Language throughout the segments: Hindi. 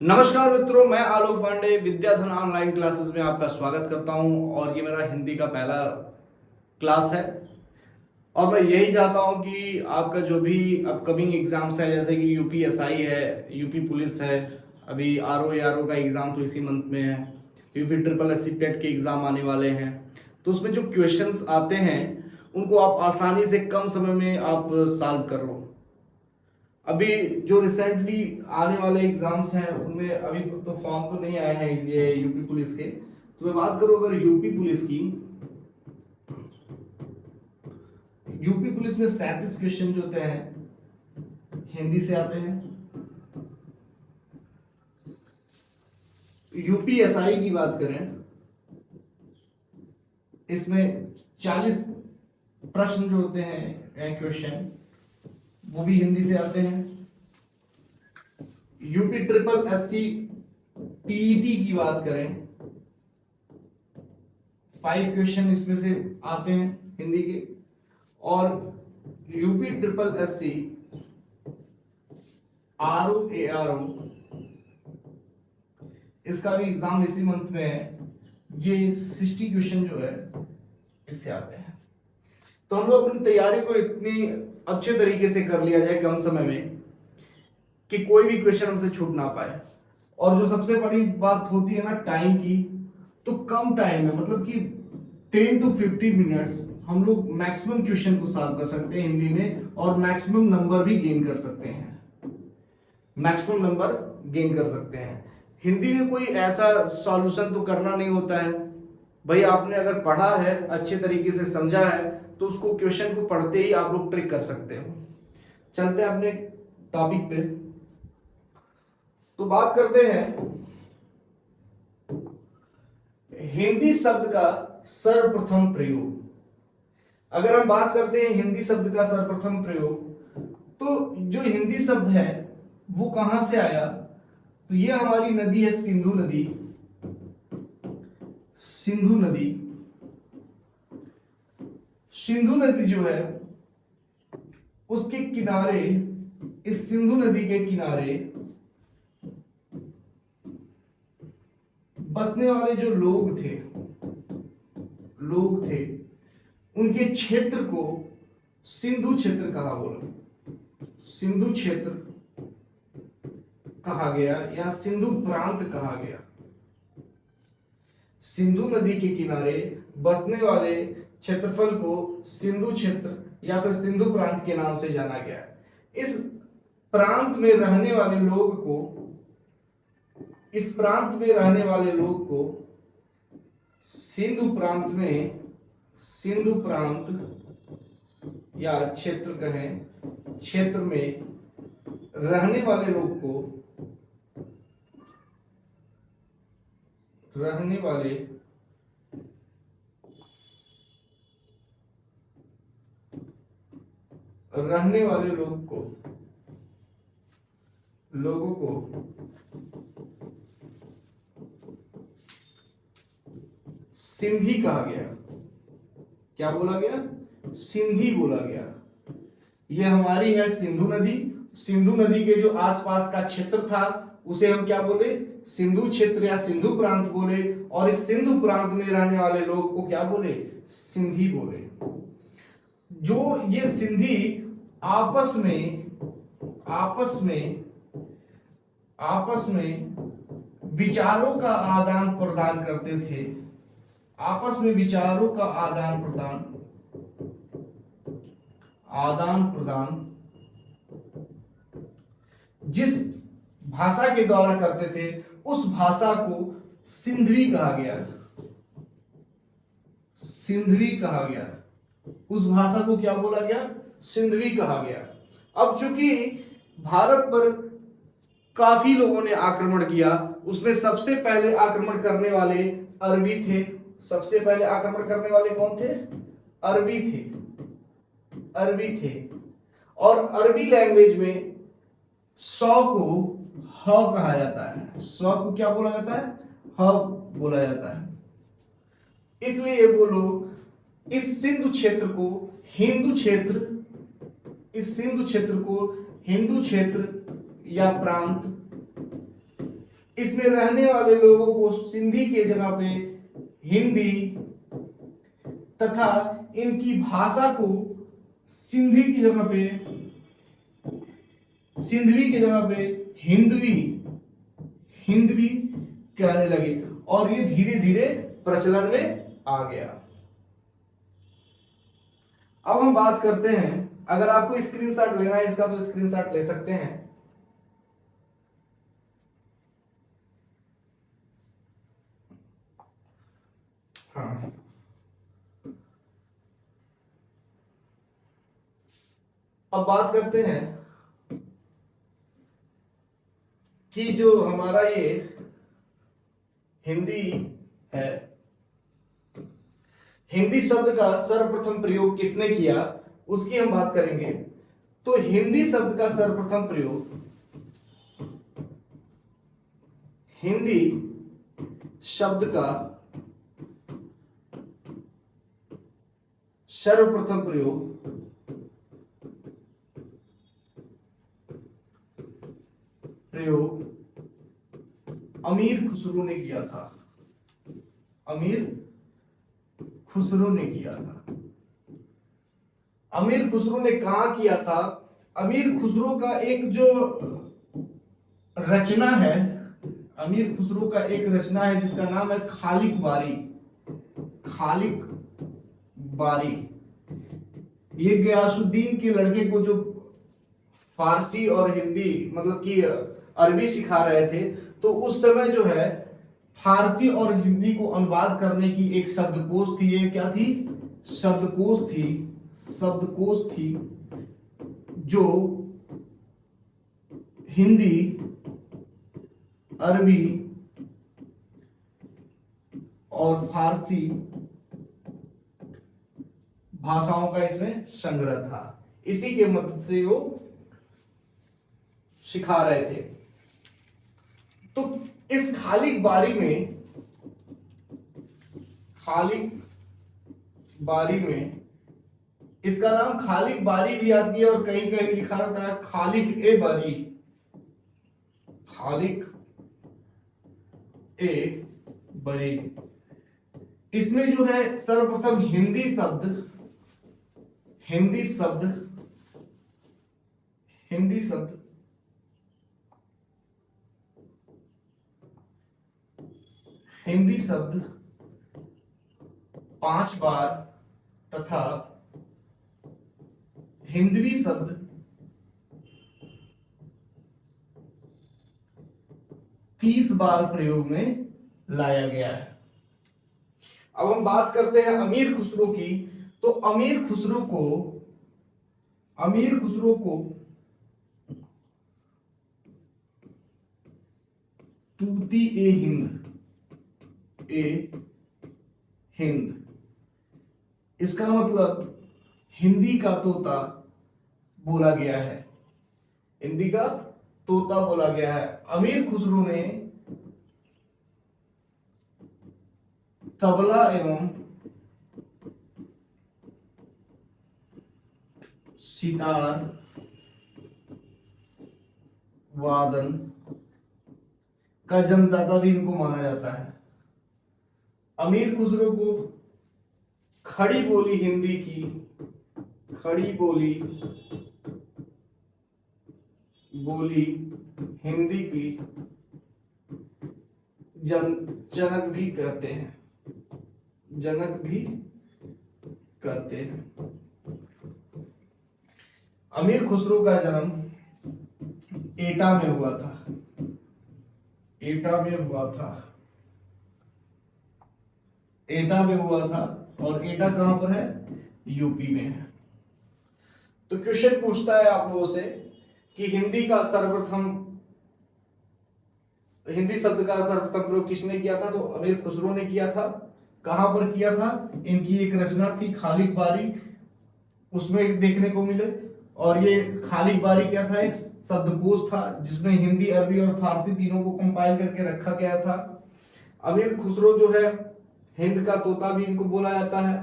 नमस्कार मित्रों, मैं आलोक पांडे विद्याधन ऑनलाइन क्लासेस में आपका स्वागत करता हूं और ये मेरा हिंदी का पहला क्लास है। और मैं यही चाहता हूं कि आपका जो भी अपकमिंग एग्जाम्स है, जैसे कि यूपीएसआई है, यूपी पुलिस है, अभी आरओ का एग्जाम तो इसी मंथ में है, यूपी ट्रिपल एससी टेट के एग्जाम आने वाले हैं, तो उसमें जो क्वेश्चंस आते हैं उनको आप आसानी से कम समय में आप सॉल्व कर लो। अभी जो रिसेंटली आने वाले एग्जाम्स हैं उनमें अभी तो फॉर्म तो नहीं आए हैं ये यूपी पुलिस के। तो मैं बात करूं अगर यूपी पुलिस की, यूपी पुलिस में 37 क्वेश्चन जो होते हैं हिंदी से आते हैं। यूपीएसआई की बात करें, इसमें 40 प्रश्न जो होते हैं क्वेश्चन वो भी हिंदी से आते हैं। यूपी ट्रिपल एससी पीईटी की बात करें, 5 क्वेश्चन इसमें से आते हैं हिंदी के। और यूपी ट्रिपल एससी आरओ इसका भी एग्जाम इसी मंथ में है, ये 60 क्वेश्चन जो है इससे आते हैं। तो हम लोग अपनी तैयारी को इतनी अच्छे तरीके से कर लिया जाए कम समय में कि कोई भी क्वेश्चन हमसे छूट ना पाए। और जो सबसे बड़ी बात होती है ना टाइम की, तो कम टाइम में मतलब कि 10 to 15 मिनट्स हम लोग मैक्सिमम क्वेश्चन को सॉल्व कर सकते हैं हिंदी में, और मैक्सिमम नंबर भी गेन कर सकते हैं, मैक्सिमम नंबर गेन कर सकते हैं। हिंदी में कोई ऐसा सॉल्यूशन तो करना नहीं होता है भाई, आपने अगर पढ़ा है अच्छे तरीके से समझा है तो उसको क्वेश्चन को पढ़ते ही आप लोग ट्रिक कर सकते हो। चलते हैं अपने टॉपिक पे, तो बात करते हैं हिंदी शब्द का सर्वप्रथम प्रयोग। अगर हम बात करते हैं हिंदी शब्द का सर्वप्रथम प्रयोग, तो जो हिंदी शब्द है वो कहां से आया, तो ये हमारी नदी है सिंधु नदी। सिंधु नदी, सिंधु नदी जो है उसके किनारे, इस सिंधु नदी के किनारे बसने वाले जो लोग थे उनके क्षेत्र को सिंधु क्षेत्र कहा बोला, सिंधु क्षेत्र कहा गया या सिंधु प्रांत कहा गया। सिंधु नदी के किनारे बसने वाले क्षेत्रफल को सिंधु क्षेत्र या फिर सिंधु प्रांत के नाम से जाना गया। इस प्रांत में रहने वाले लोग को, इस प्रांत में रहने वाले लोग को सिंधु प्रांत में, सिंधु प्रांत या क्षेत्र कहें, क्षेत्र में रहने वाले लोग को, रहने वाले लोग को, लोगों को सिंधी कहा गया। क्या बोला गया? सिंधी बोला गया। यह हमारी है सिंधु नदी। सिंधु नदी के जो आसपास का क्षेत्र था उसे हम क्या बोले? सिंधु क्षेत्र या सिंधु प्रांत बोले। और इस सिंधु प्रांत में रहने वाले लोग को क्या बोले? सिंधी बोले। जो ये सिंधी आपस में विचारों का आदान प्रदान करते थे, आपस में विचारों का आदान प्रदान जिस भाषा के द्वारा करते थे उस भाषा को सिंधवी कहा गया। सिंधवी कहा गया। उस भाषा को क्या बोला गया? सिंधवी कहा गया। अब चूंकि भारत पर काफी लोगों ने आक्रमण किया, उसमें सबसे पहले आक्रमण करने वाले अरबी थे। सबसे पहले आक्रमण करने वाले कौन थे? अरबी थे। अरबी थे। और अरबी लैंग्वेज में 100 को ह कहा जाता है। 100 को क्या बोला जाता है? ह बोला जाता है। इसलिए वो लोग इस सिंधु क्षेत्र को हिंदू क्षेत्र, इस सिंधु क्षेत्र को हिंदू क्षेत्र या प्रांत इसमें रहने वाले लोगों को सिंधी के जगह पे हिंदी तथा इनकी भाषा को सिंधी की जगह पे सिंधवी की जगह पे हिंदवी हिंदवी कहने लगे और ये धीरे धीरे प्रचलन में आ गया। अब हम बात करते हैं, अगर आपको स्क्रीनशॉट लेना है इसका तो स्क्रीनशॉट ले सकते हैं। हाँ, अब बात करते हैं कि जो हमारा ये हिंदी है, हिंदी शब्द का सर्वप्रथम प्रयोग किसने किया उसकी हम बात करेंगे। तो हिंदी शब्द का सर्वप्रथम प्रयोग, हिंदी शब्द का सर्वप्रथम प्रयोग अमीर खुसरो ने किया था। अमीर खुसरो ने किया था। अमीर खुसरो ने कहा किया था? अमीर खुसरो का एक जो रचना है, अमीर खुसरो का एक रचना है जिसका नाम है खालिक बारी। खालिक बारी, ये गयासुद्दीन के लड़के को जो फारसी और हिंदी मतलब कि अरबी सिखा रहे थे, तो उस समय जो है फारसी और हिंदी को अनुवाद करने की एक शब्दकोश थी। ये क्या थी? शब्दकोश थी। शब्दकोश थी जो हिंदी, अरबी और फारसी भाषाओं का इसमें संग्रह था। इसी के मदद से वो सिखा रहे थे। तो इस खालिक बारी में, खालिक बारी में, इसका नाम खालिक बारी भी आती है और कहीं कहीं लिखा रहता है खालिक ए बारी। खालिक ए बारी। इसमें जो है सर्वप्रथम हिंदी शब्द हिंदी शब्द हिंदी शब्द 5 बार तथा हिंदवी शब्द 30 बार प्रयोग में लाया गया है। अब हम बात करते हैं अमीर खुसरो की। तो अमीर खुसरो को तूती ए हिंद, इसका मतलब हिंदी का तोता बोला गया है। हिंदी का तोता बोला गया है। अमीर खुसरो ने तबला एवं सितार वादन का जन्मदाता भी इनको माना जाता है। अमीर खुसरो को खड़ी बोली हिंदी की, खड़ी बोली हिंदी की जनक भी कहते हैं। जनक भी कहते हैं। अमीर खुसरो का जन्म एटा में हुआ था। एटा में हुआ था। एटा में हुआ था और एटा कहां पर है? यूपी में है। तो क्वेश्चन पूछता है आप लोगों से कि हिंदी शब्द का सर्वप्रथम प्रयोग किसने किया था? तो अमीर खुसरो ने किया था। कहां पर किया था? इनकी एक रचना थी खालिक बारी, उसमें देखने को मिले। और ये खालिक बारी क्या था? एक शब्दकोश था जिसमें हिंदी, अरबी और फारसी तीनों को कंपाइल करके रखा गया था। अमीर खुसरो जो है हिंद का तोता भी इनको बोला जाता है।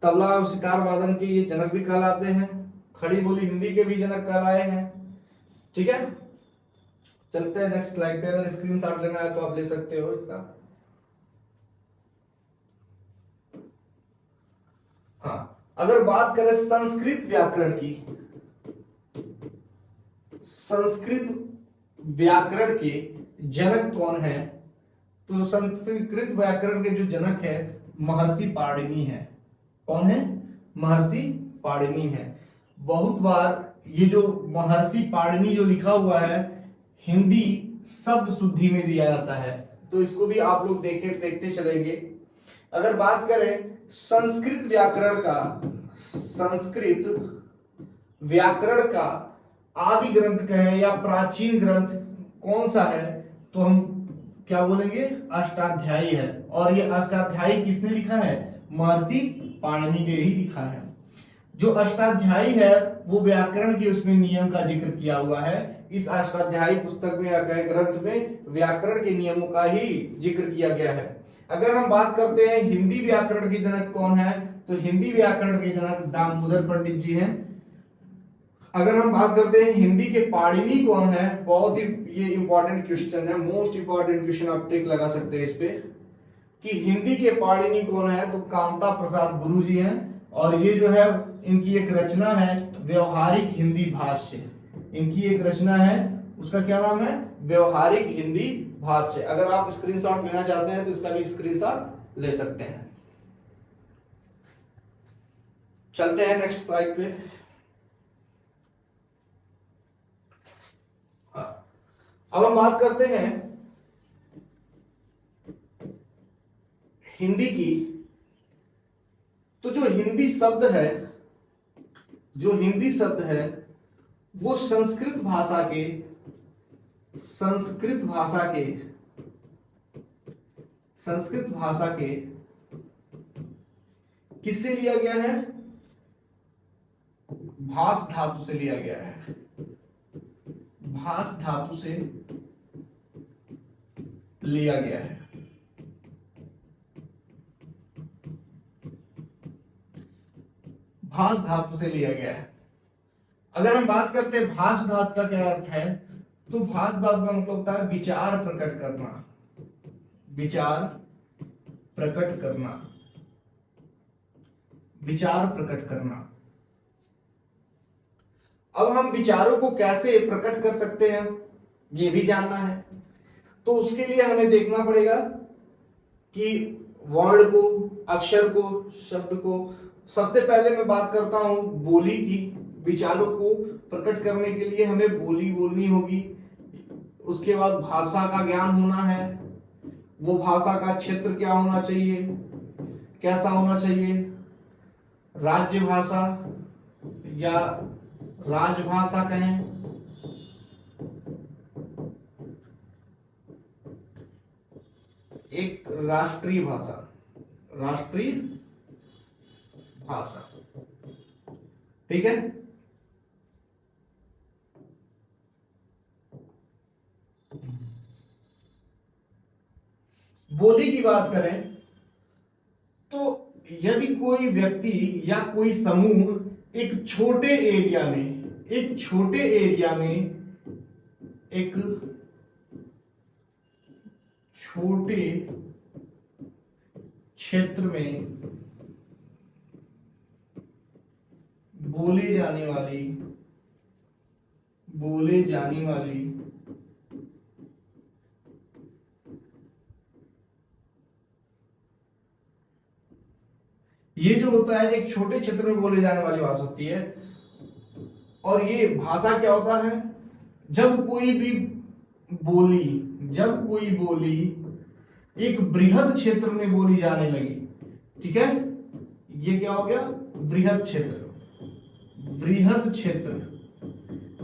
तबला और सितार वादन के ये जनक भी कहलाते हैं। खड़ी बोली हिंदी के भी जनक कहलाए हैं। ठीक है। चलते हैं नेक्स्ट स्लाइड पे। अगर स्क्रीनशॉट लेना है तो आप ले सकते हो इसका। हाँ, अगर बात करें संस्कृत व्याकरण की, संस्कृत व्याकरण के जनक कौन है? तो संस्कृत व्याकरण के जो जनक है महर्षि पाणिनि है। कौन है? महर्षि पाणिनि है। बहुत बार ये जो महर्षि पाणिनि जो लिखा हुआ है हिंदी शब्द शुद्धि में दिया जाता है, तो इसको भी आप लोग देखते चलेंगे। अगर बात करें संस्कृत व्याकरण का, संस्कृत व्याकरण का आदि ग्रंथ कहें या प्राचीन ग्रंथ कौन सा है, तो हम क्या बोलेंगे? अष्टाध्यायी है। और ये अष्टाध्यायी किसने लिखा है? महर्षि पाणिनि ने ही लिखा है। जो अष्टाध्यायी है वो व्याकरण के उसमें नियम का जिक्र किया हुआ है। इस अष्टाध्यायी पुस्तक में या ग्रंथ में व्याकरण के नियमों का ही जिक्र किया गया है। अगर हम बात करते हैं हिंदी व्याकरण के जनक कौन है, तो हिंदी व्याकरण के जनक दामोदर पंडित जी हैं। अगर हम बात करते हैं हिंदी के पाणिनि कौन है, बहुत ही ये इंपॉर्टेंट क्वेश्चन है, मोस्ट इंपॉर्टेंट क्वेश्चन, आप ट्रिक लगा सकते हैं इस पे कि हिंदी के पाणिनि कौन है, तो कामता प्रसाद गुरु जी हैं। और ये जो है इनकी एक रचना है व्यवहारिक हिंदी भाष्य। इनकी एक रचना है, उसका क्या नाम है? व्यवहारिक हिंदी भाष्य। अगर आप स्क्रीनशॉट लेना चाहते हैं तो इसका भी स्क्रीनशॉट ले सकते हैं। चलते हैं नेक्स्ट स्लाइड पे। अब हम बात करते हैं हिंदी की। तो जो हिंदी शब्द है, जो हिंदी शब्द है वो संस्कृत भाषा के, संस्कृत भाषा के, संस्कृत भाषा के किससे लिया गया है? भास धातु से लिया गया है। भास धातु से लिया गया है। भास धातु से लिया गया है। अगर हम बात करते हैं भास धातु का क्या अर्थ है, तो भास धातु का मतलब होता है विचार प्रकट करना, विचार प्रकट करना, विचार प्रकट करना। अब हम विचारों को कैसे प्रकट कर सकते हैं ये भी जानना है, तो उसके लिए हमें देखना पड़ेगा कि वर्ड को, अक्षर को, शब्द को। सबसे पहले मैं बात करता हूं बोली की। विचारों को प्रकट करने के लिए हमें बोली बोलनी होगी। उसके बाद भाषा का ज्ञान होना है। वो भाषा का क्षेत्र क्या होना चाहिए, कैसा होना चाहिए? राज्य भाषा या राजभाषा कहें, एक राष्ट्रीय भाषा, राष्ट्रीय भाषा। ठीक है। बोली की बात करें तो यदि कोई व्यक्ति या कोई समूह एक छोटे एरिया में, एक छोटे एरिया में, एक छोटे क्षेत्र में बोले जाने वाली ये जो होता है एक छोटे क्षेत्र में बोले जाने वाली भाषा होती है। और ये भाषा क्या होता है? जब कोई भी बोली, जब कोई बोली एक बृहद क्षेत्र में बोली जाने लगी, ठीक है, ये क्या हो गया? बृहद क्षेत्र। बृहद क्षेत्र,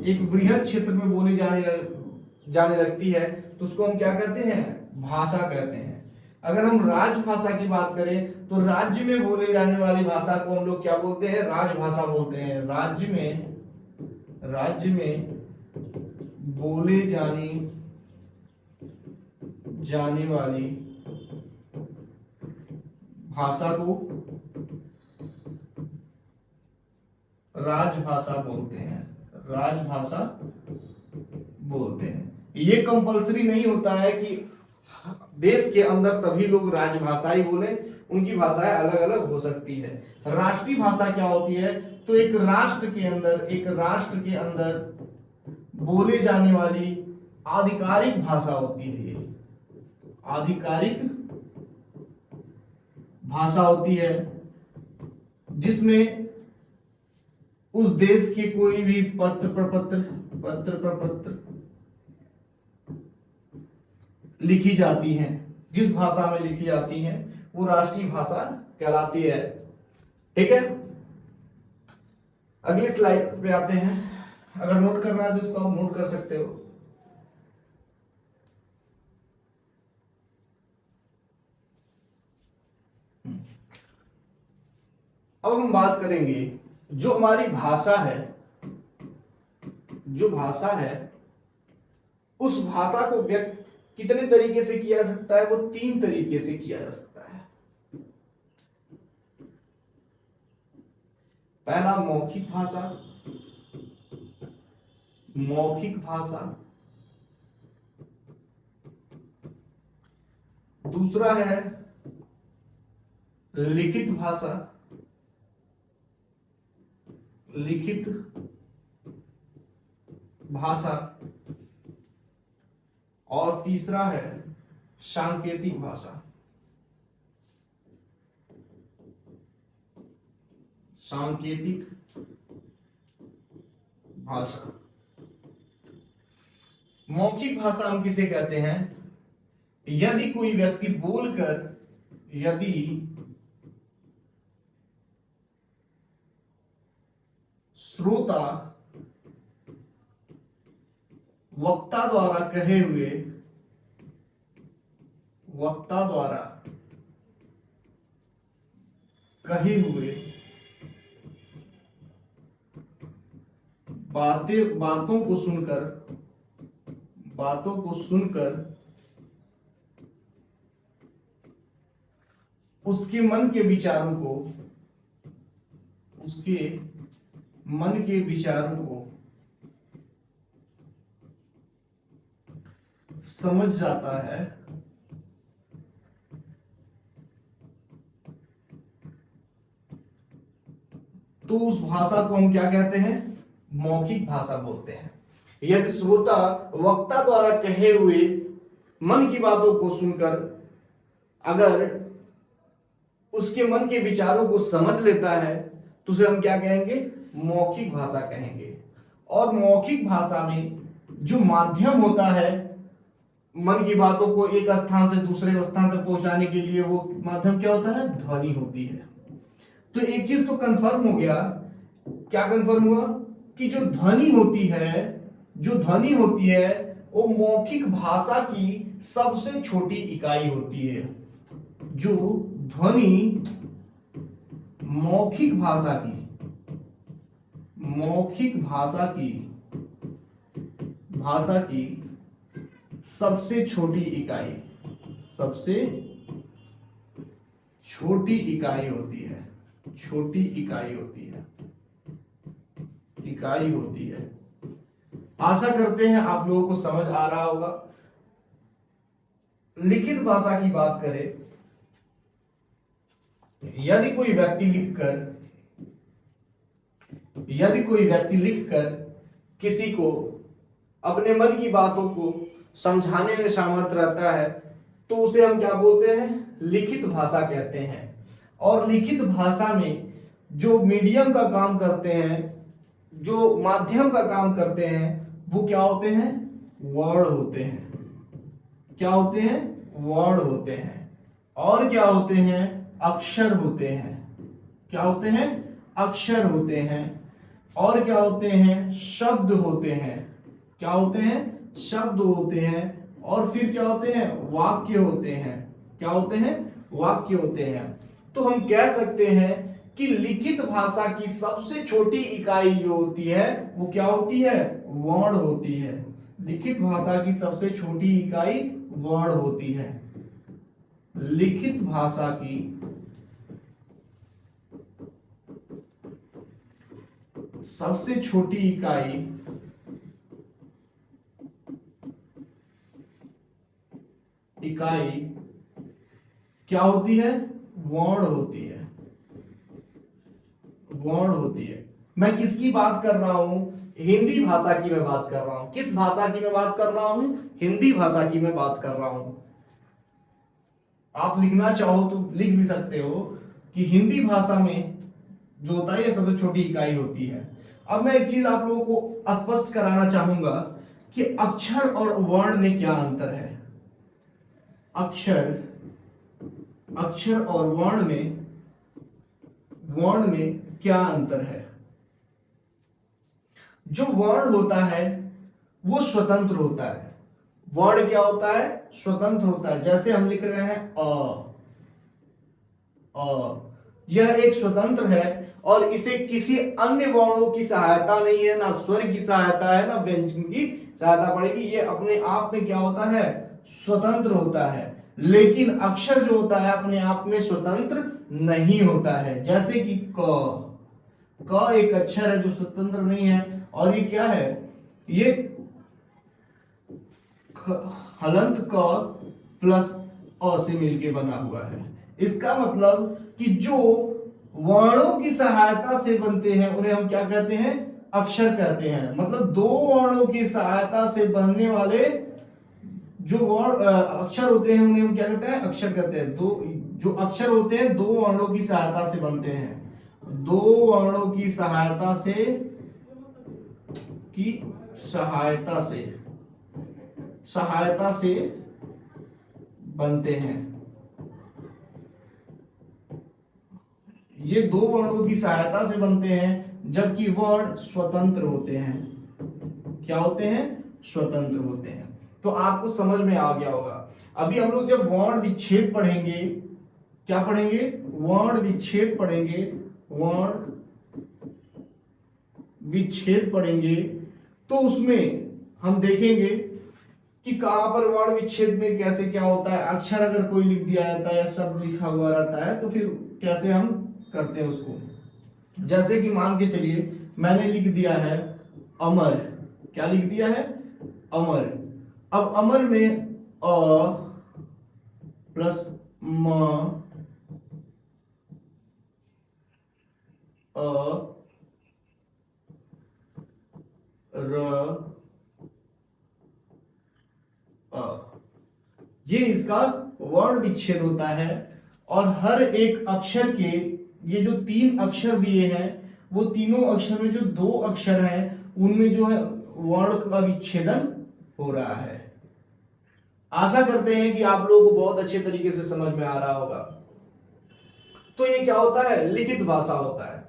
एक बृहद क्षेत्र में बोली जाने लगती है तो उसको हम क्या कहते हैं? भाषा कहते हैं। अगर हम राजभाषा की बात करें तो राज्य में बोले जाने वाली भाषा को हम लोग क्या बोलते हैं? राजभाषा बोलते हैं। राज्य में बोले जाने वाली भाषा को राजभाषा बोलते हैं, राजभाषा बोलते हैं। ये कंपलसरी नहीं होता है कि देश के अंदर सभी लोग राजभाषाई बोले, उनकी भाषाएं अलग अलग हो सकती है। राष्ट्रीय भाषा क्या होती है? तो एक राष्ट्र के अंदर बोले जाने वाली आधिकारिक भाषा होती है। आधिकारिक भाषा होती है जिसमें उस देश के कोई भी पत्र प्रपत्र लिखी जाती हैं, जिस भाषा में लिखी जाती हैं वो राष्ट्रीय भाषा कहलाती है। ठीक है, अगली स्लाइड पे आते हैं। अगर नोट करना है तो इसको आप नोट कर सकते हो। अब हम बात करेंगे जो हमारी भाषा है, उस भाषा को व्यक्त कितने तरीके से किया जा सकता है? वो 3 तरीके से किया जा सकता है। पहला मौखिक भाषा, दूसरा है लिखित भाषा, और तीसरा है सांकेतिक भाषा। मौखिक भाषा हम किसे कहते हैं? यदि कोई व्यक्ति बोलकर, यदि श्रोता वक्ता द्वारा कहे हुए बातों को सुनकर उसके मन के विचारों को समझ जाता है, तो उस भाषा को हम क्या कहते हैं? मौखिक भाषा बोलते हैं। यदि श्रोता वक्ता द्वारा कहे हुए मन की बातों को सुनकर अगर उसके मन के विचारों को समझ लेता है तो उसे हम क्या कहेंगे? मौखिक भाषा कहेंगे। और मौखिक भाषा में जो माध्यम होता है मन की बातों को एक स्थान से दूसरे स्थान तक पहुंचाने के लिए, वो माध्यम क्या होता है? ध्वनि होती है। तो एक चीज तो कंफर्म हो गया। क्या कंफर्म हुआ? कि जो ध्वनि होती है वो मौखिक भाषा की सबसे छोटी इकाई होती है। जो ध्वनि मौखिक भाषा की सबसे छोटी इकाई होती है। आशा करते हैं आप लोगों को समझ आ रहा होगा। लिखित भाषा की बात करें, यदि कोई व्यक्ति लिखकर किसी को अपने मन की बातों को समझाने में सामर्थ्य रहता है तो उसे हम क्या बोलते हैं? लिखित भाषा कहते हैं। और लिखित भाषा में जो मीडियम का काम करते हैं, जो माध्यम का काम करते हैं, वो क्या होते हैं? वर्ड होते हैं। क्या होते हैं? वर्ड होते हैं। और क्या होते हैं? अक्षर होते हैं। क्या होते हैं? अक्षर होते हैं। और क्या होते हैं? शब्द होते हैं। क्या होते हैं? शब्द होते हैं। और फिर क्या होते हैं? वाक्य होते हैं। क्या होते हैं? वाक्य होते हैं। तो हम कह सकते हैं कि लिखित भाषा की सबसे छोटी इकाई जो होती है वो क्या होती है? वर्ण होती है। लिखित भाषा की सबसे छोटी इकाई वर्ण होती है। लिखित भाषा की सबसे छोटी इकाई इकाई क्या होती है? वर्ण होती है। वर्ण होती है। मैं किसकी बात कर रहा हूं? हिंदी भाषा की मैं बात कर रहा हूं। किस भाषा की मैं बात कर रहा हूं? हिंदी भाषा की मैं बात कर रहा हूं। आप लिखना चाहो तो लिख भी सकते हो कि हिंदी भाषा में जो होता है ये सबसे छोटी इकाई होती है। अब मैं एक चीज आप लोगों को स्पष्ट कराना चाहूंगा कि अक्षर और वर्ण में क्या अंतर है। अक्षर और वर्ण में क्या अंतर है? जो वर्ण होता है वो स्वतंत्र होता है। वर्ण क्या होता है? स्वतंत्र होता है। जैसे हम लिख रहे हैं यह एक स्वतंत्र है और इसे किसी अन्य वर्णों की सहायता नहीं है, ना स्वर की सहायता है, ना व्यंजन की सहायता पड़ेगी। ये अपने आप में क्या होता है? स्वतंत्र होता है। लेकिन अक्षर जो होता है अपने आप में स्वतंत्र नहीं होता है। जैसे कि क एक अक्षर है जो स्वतंत्र नहीं है, और ये क्या है? ये हलंत क प्लस अ से मिलके बना हुआ है। इसका मतलब कि जो वर्णों की सहायता से बनते हैं उन्हें हम क्या कहते हैं? अक्षर कहते हैं। मतलब दो वर्णों की सहायता से बनने वाले जो वर्ण अक्षर होते हैं उन्हें हम क्या कहते हैं? अक्षर कहते हैं। दो जो अक्षर होते हैं दो वर्णों की सहायता से बनते हैं। दो वर्णों की सहायता से बनते हैं। ये दो वर्णों की सहायता से बनते हैं, जबकि वर्ण स्वतंत्र होते हैं। क्या होते हैं? स्वतंत्र होते हैं। तो आपको समझ में आ गया होगा। अभी हम लोग जब वर्ण विच्छेद पढ़ेंगे, क्या पढ़ेंगे? वर्ण विच्छेद पढ़ेंगे। वर्ण विच्छेद पढ़ेंगे तो उसमें हम देखेंगे कि कहां पर वर्ण विच्छेद में कैसे क्या होता है। अक्षर अगर कोई लिख दिया जाता है या शब्द लिखा हुआ रहता है तो फिर कैसे हम करते हैं उसको। जैसे कि मान के चलिए मैंने लिख दिया है अमर। क्या लिख दिया है? अमर। अब अमर में अ प्लस म अ र ये इसका वर्ण विच्छेद होता है। और हर एक अक्षर के ये जो तीन अक्षर दिए हैं वो तीनों अक्षर में जो दो अक्षर हैं उनमें जो है वर्ण का विच्छेदन हो रहा है। आशा करते हैं कि आप लोगों को बहुत अच्छे तरीके से समझ में आ रहा होगा। तो ये क्या होता है? लिखित भाषा होता है।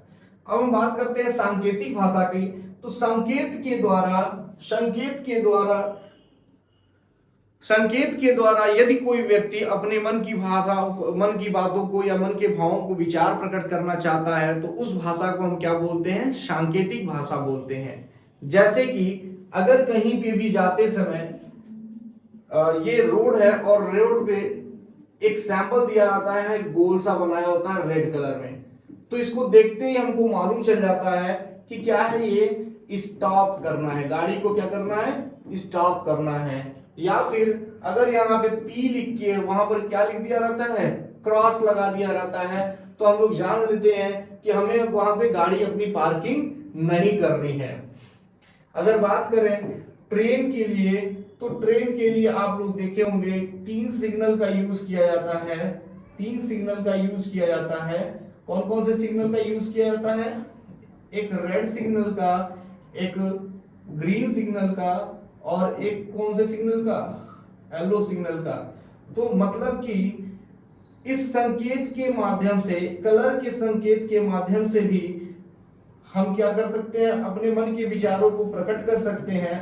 अब हम बात करते हैं सांकेतिक भाषा की। तो संकेत के द्वारा यदि कोई व्यक्ति अपने मन की बातों को या मन के भावों को विचार प्रकट करना चाहता है तो उस भाषा को हम क्या बोलते हैं? सांकेतिक भाषा बोलते हैं। जैसे कि अगर कहीं पे भी जाते समय ये रोड है और रोड पे एक सैंपल दिया जाता है, गोल सा बनाया होता है रेड कलर में, तो इसको देखते ही हमको मालूम चल जाता है कि क्या है? ये स्टॉप करना है, गाड़ी को क्या करना है? स्टॉप करना है। या फिर अगर यहाँ पे पी लिख के वहां पर क्या लिख दिया रहता है? क्रॉस लगा दिया रहता है, तो हम लोग जान लेते हैं कि हमें वहां पे गाड़ी अपनी पार्किंग नहीं करनी है। अगर बात करें ट्रेन के लिए, तो ट्रेन के लिए आप लोग देखे होंगे तीन सिग्नल का यूज किया जाता है। तीन सिग्नल का यूज किया जाता है। कौन कौन से सिग्नल का यूज किया जाता है? एक रेड सिग्नल का, एक ग्रीन सिग्नल का, और एक कौन से सिग्नल का? येलो सिग्नल का। तो मतलब कि इस संकेत के माध्यम से, कलर के संकेत के माध्यम से भी हम क्या कर सकते हैं? अपने मन के विचारों को प्रकट कर सकते हैं।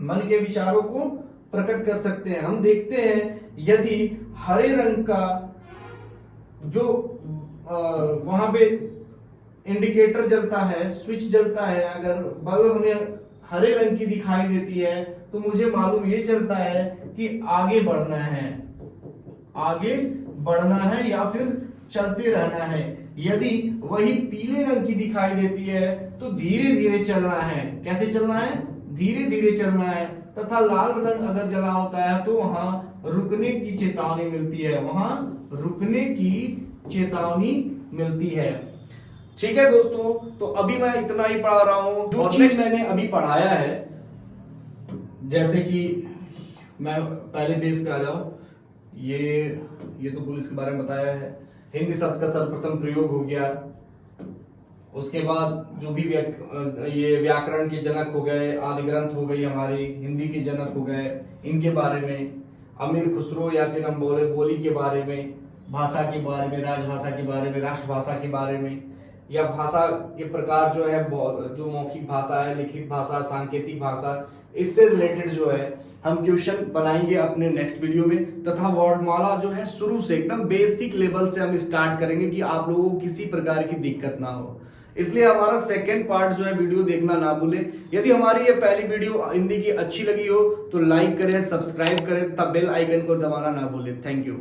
मन के विचारों को प्रकट कर सकते हैं। हम देखते हैं यदि हरे रंग का जो वहां पे इंडिकेटर जलता है, स्विच जलता है, अगर बल्ब हमें हरे रंग की दिखाई देती है तो मुझे मालूम ये चलता है कि आगे बढ़ना है या फिर चलते रहना है। यदि वही पीले रंग की दिखाई देती है तो धीरे धीरे चलना है। कैसे चलना है? धीरे धीरे चलना है। तथा लाल रंग अगर जला होता है तो वहां रुकने की चेतावनी मिलती है, वहां रुकने की चेतावनी मिलती है। ठीक है दोस्तों, तो अभी मैं इतना ही पढ़ा रहा हूं। जो चीज मैंने अभी पढ़ाया है, जैसे कि मैं पहले पेज पे आ जाऊं, ये तो पुलिस के बारे में बताया है। हिंदी शब्द का सर्वप्रथम प्रयोग हो गया। उसके बाद जो भी ये व्याकरण के जनक हो गए, आदि ग्रंथ हो गई हमारी, हिंदी के जनक हो गए, इनके बारे में, अमीर खुसरो या फिर हम बोले बोली के बारे में, भाषा के बारे में, राजभाषा के बारे में, राष्ट्रभाषा के बारे में, या भाषा के प्रकार जो है, जो मौखिक भाषा है, लिखित भाषा, सांकेतिक भाषा, इससे रिलेटेड जो है हम क्वेश्चन बनाएंगे अपने नेक्स्ट वीडियो में। तथा वर्णमाला जो है शुरू से एकदम बेसिक लेवल से हम स्टार्ट करेंगे कि आप लोगों को किसी प्रकार की दिक्कत ना हो। इसलिए हमारा सेकंड पार्ट जो है वीडियो देखना ना भूलें। यदि हमारी ये पहली वीडियो हिंदी की अच्छी लगी हो तो लाइक करें, सब्सक्राइब करें तथा बेल आइकन को दबाना ना भूलें। Thank you.